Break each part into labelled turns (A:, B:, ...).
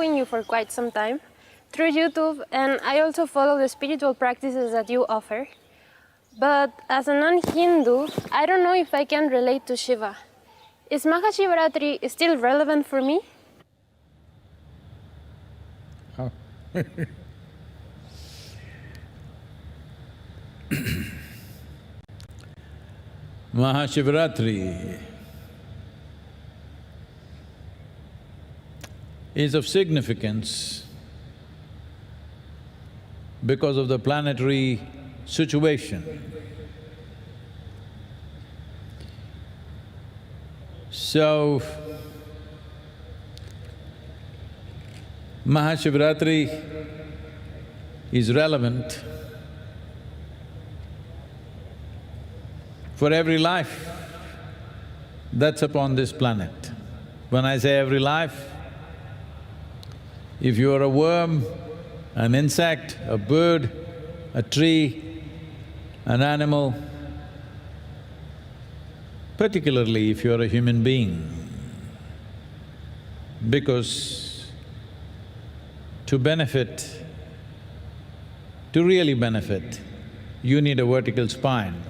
A: following you for quite some time through YouTube, and I also follow the spiritual practices that you offer. But as a non-Hindu, I don't know if I can relate to Shiva. Is Mahashivratri still relevant for me?
B: Oh. Mahashivratri is of significance because of the planetary situation. So, Mahashivratri is relevant for every life that's upon this planet. When I say every life, if you are a worm, an insect, a bird, a tree, an animal, particularly if you are a human being, because to benefit, to really benefit, you need a vertical spine.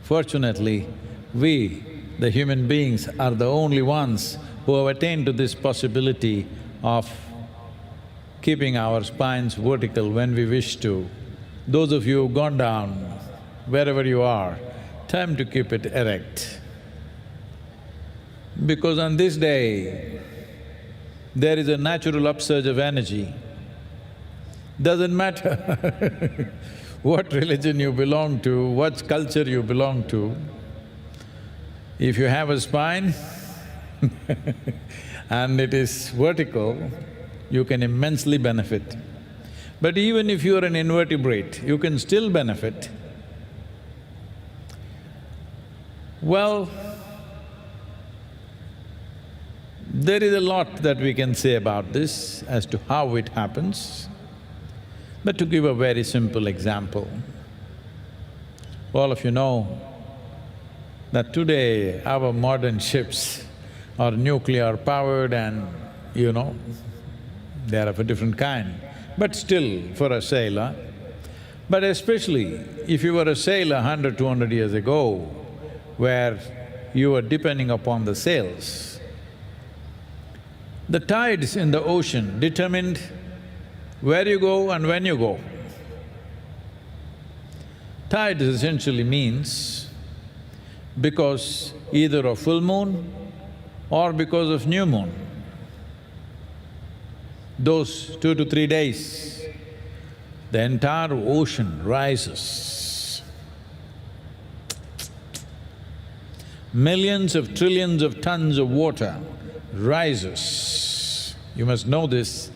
B: Fortunately, we, the human beings, are the only ones who have attained to this possibility of keeping our spines vertical when we wish to. Those of you who've gone down, wherever you are, time to keep it erect. Because on this day, there is a natural upsurge of energy. Doesn't matter what religion you belong to, what culture you belong to, if you have a spine and it is vertical, you can immensely benefit. But even if you are an invertebrate, you can still benefit. Well, there is a lot that we can say about this as to how it happens. But to give a very simple example, all of you know that today our modern ships are nuclear-powered and, you know, they are of a different kind. But still, for a sailor, but especially if you were a sailor 100, 200 years ago, where you were depending upon the sails, the tides in the ocean determined where you go and when you go. Tides essentially means because either of full moon or because of new moon. Those 2 to 3 days, the entire ocean rises. Millions of trillions of tons of water rises. You must know this,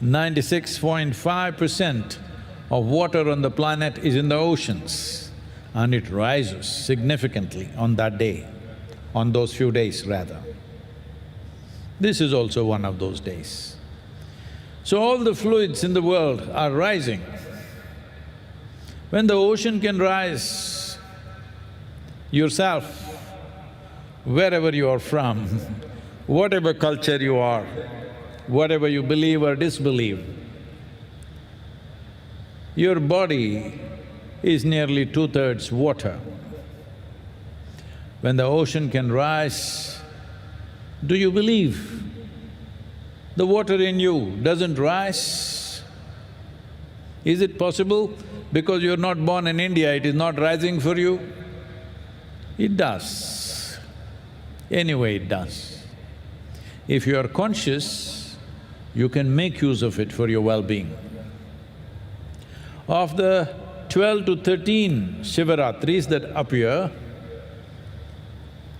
B: 96.5% of water on the planet is in the oceans, and it rises significantly on that day, on those few days rather. This is also one of those days. So all the fluids in the world are rising. When the ocean can rise, yourself, wherever you are from, whatever culture you are, whatever you believe or disbelieve, your body is nearly 2/3 water. When the ocean can rise, do you believe the water in you doesn't rise? Is it possible because you're not born in India, it is not rising for you? It does. Anyway, it does. If you are conscious, you can make use of it for your well-being. Of the 12 to 13 Shivaratris that appear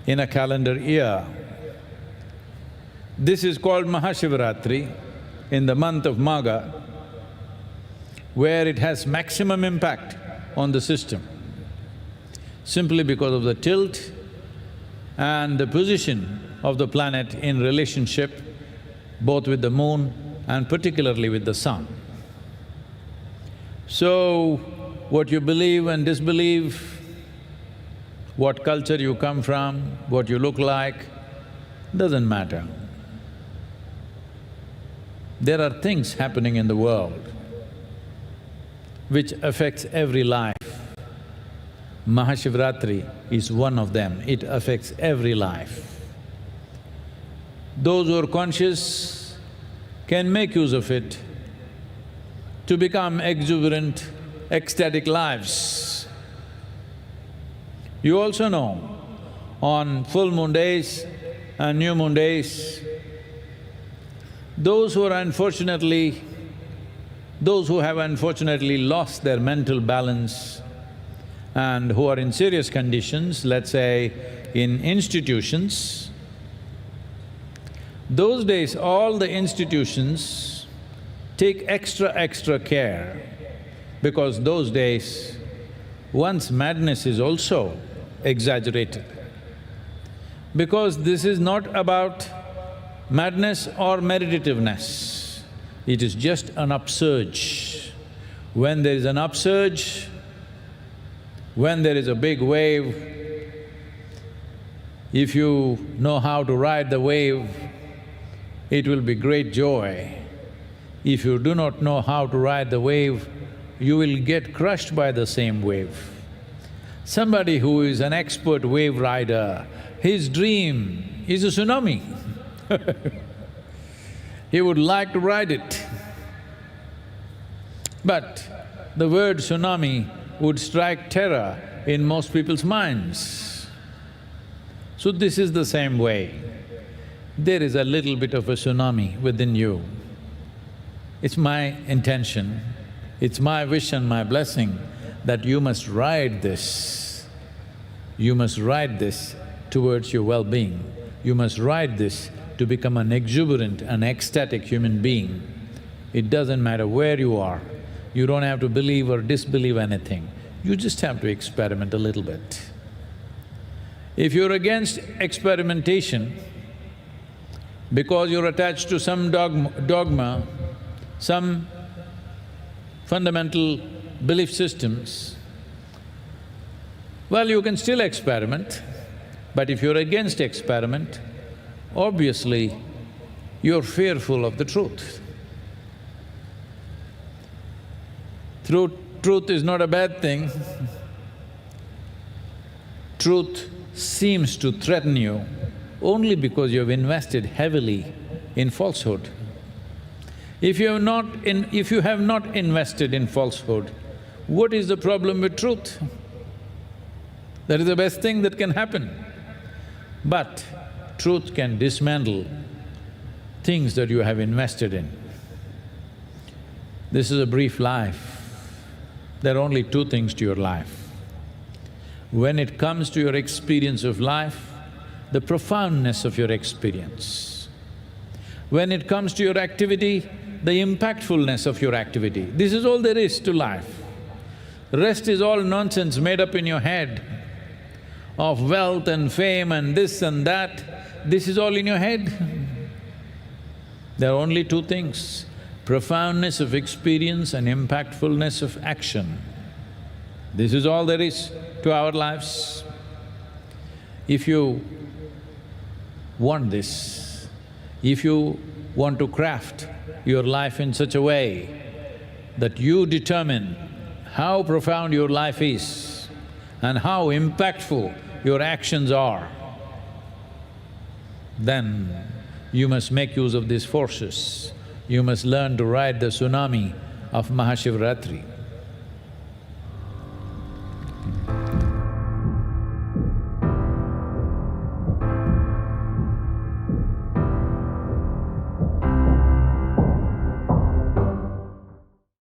B: in a calendar year, this is called Mahashivratri in the month of Magha, where it has maximum impact on the system, simply because of the tilt and the position of the planet in relationship both with the moon and particularly with the sun. So, what you believe and disbelieve, what culture you come from, what you look like, doesn't matter. There are things happening in the world which affects every life. Mahashivratri is one of them, it affects every life. Those who are conscious can make use of it to become exuberant, ecstatic lives. You also know, on full moon days and new moon days, those who have unfortunately lost their mental balance and who are in serious conditions, let's say in institutions, those days all the institutions take extra care, because those days one's madness is also exaggerated. Because this is not about madness or meditativeness, it is just an upsurge. When there is an upsurge, when there is a big wave, if you know how to ride the wave, it will be great joy. If you do not know how to ride the wave, you will get crushed by the same wave. Somebody who is an expert wave rider, his dream is a tsunami. He would like to ride it. But the word tsunami would strike terror in most people's minds. So this is the same way. There is a little bit of a tsunami within you. It's my intention, it's my wish and my blessing that you must ride this. You must ride this towards your well-being. You must ride this to become an exuberant, an ecstatic human being. It doesn't matter where you are, you don't have to believe or disbelieve anything, you just have to experiment a little bit. If you're against experimentation because you're attached to some dogma, some fundamental belief systems, well, you can still experiment, but if you're against experiment, obviously you're fearful of the truth. Truth is not a bad thing. Truth seems to threaten you only because you have invested heavily in falsehood. If you have not invested in falsehood, what is the problem with truth? That is the best thing that can happen. But truth can dismantle things that you have invested in. This is a brief life. There are only two things to your life. When it comes to your experience of life, the profoundness of your experience. When it comes to your activity, the impactfulness of your activity. This is all there is to life. Rest is all nonsense made up in your head of wealth and fame and this and that. This is all in your head. There are only two things, profoundness of experience and impactfulness of action. This is all there is to our lives. If you want this, if you want to craft your life in such a way that you determine how profound your life is and how impactful your actions are, then you must make use of these forces. You must learn to ride the tsunami of Mahashivratri.